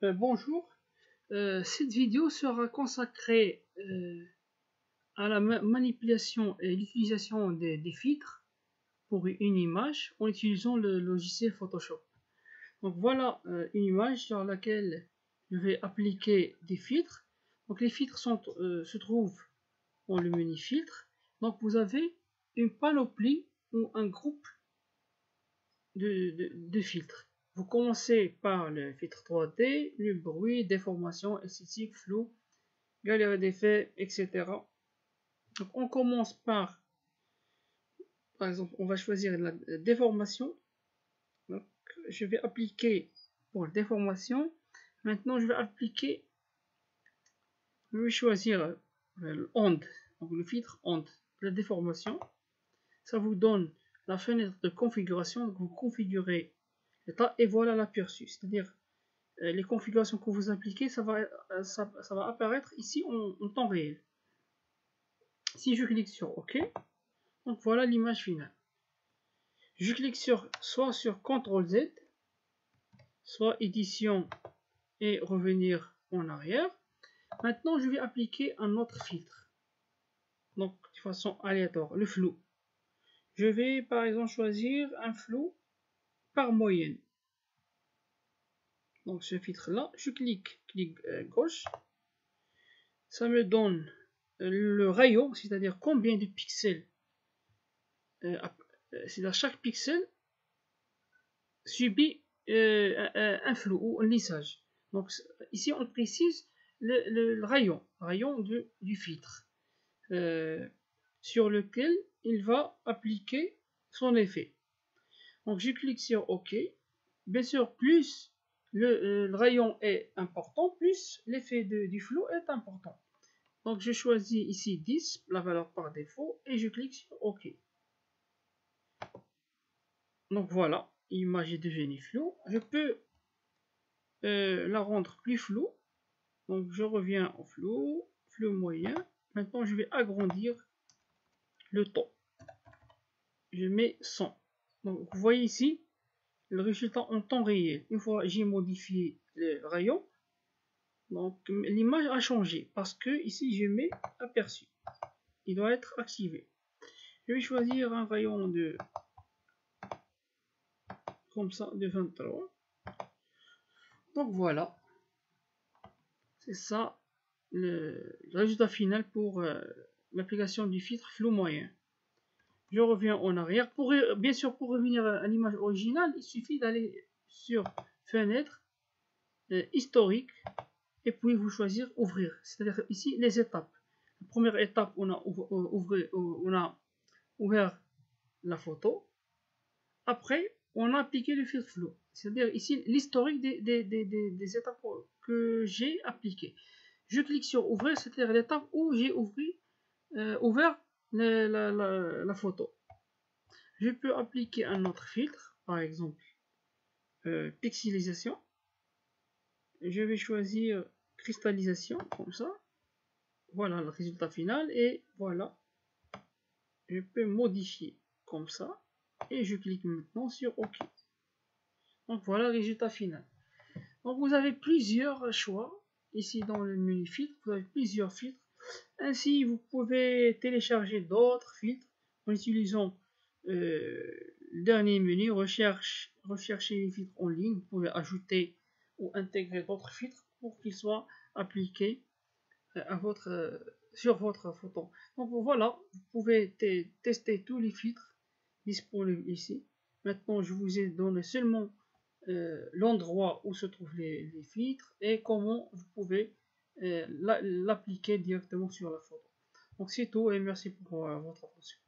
Bonjour, cette vidéo sera consacrée à la manipulation et l'utilisation des filtres pour une image en utilisant le logiciel Photoshop. Donc voilà une image sur laquelle je vais appliquer des filtres. Donc les filtres se trouvent dans le menu filtres. Donc vous avez une panoplie ou un groupe de filtres. Vous commencez par le filtre 3D, le bruit, déformation, esthétique, flou, galerie d'effets, etc. Donc on commence par exemple, on va choisir la déformation. Donc, je vais appliquer pour la déformation. Maintenant, je vais choisir l'onde, donc le filtre onde, la déformation. Ça vous donne la fenêtre de configuration. Donc vous configurez l'état et voilà l'aperçu. C'est-à-dire les configurations que vous appliquez, ça va apparaître ici en temps réel. Si je clique sur OK, donc voilà l'image finale. Je clique soit sur CTRL Z, soit édition et revenir en arrière. Maintenant, je vais appliquer un autre filtre. Donc, de façon aléatoire, le flou. Je vais par exemple choisir un flou par moyenne. Donc, ce filtre-là, je clic gauche. Ça me donne le rayon, c'est-à-dire combien de pixels. C'est-à-dire chaque pixel subit un flou ou un lissage. Donc ici on précise le rayon du filtre sur lequel il va appliquer son effet. Donc je clique sur OK. Bien sûr, plus le rayon est important, plus l'effet du flou est important. Donc je choisis ici 10, la valeur par défaut, et je clique sur OK. Donc voilà, l'image est devenue floue. Je peux la rendre plus floue. Donc je reviens au flou moyen. Maintenant je vais agrandir le temps. Je mets 100. Donc vous voyez ici le résultat en temps réel. Une fois j'ai modifié le rayon, donc l'image a changé parce que ici je mets aperçu. Il doit être activé. Je vais choisir un rayon de comme ça de 23. Donc voilà, c'est ça le résultat final pour l'application du filtre flou moyen. Je reviens en arrière. Bien sûr, pour revenir à l'image originale, il suffit d'aller sur fenêtre, historique, et puis vous choisir ouvrir. C'est-à-dire ici les étapes. La première étape, on a ouvert la photo. Après, on a appliqué le filtre flou. C'est-à-dire ici l'historique des étapes que j'ai appliquées. Je clique sur ouvrir, c'est-à-dire l'étape où j'ai ouvert la photo. Je peux appliquer un autre filtre, par exemple pixelisation. Je vais choisir cristallisation, comme ça. Voilà le résultat final et voilà. Je peux modifier comme ça et je clique maintenant sur OK. Donc voilà le résultat final. Donc vous avez plusieurs choix ici dans le menu filtre. Vous avez plusieurs filtres. Ainsi, vous pouvez télécharger d'autres filtres en utilisant le dernier menu, rechercher les filtres en ligne. Vous pouvez ajouter ou intégrer d'autres filtres pour qu'ils soient appliqués sur votre photo. Donc voilà, vous pouvez tester tous les filtres disponibles ici. Maintenant, je vous ai donné seulement l'endroit où se trouvent les filtres et comment vous pouvez l'appliquer directement sur la photo. Donc c'est tout et merci pour votre attention.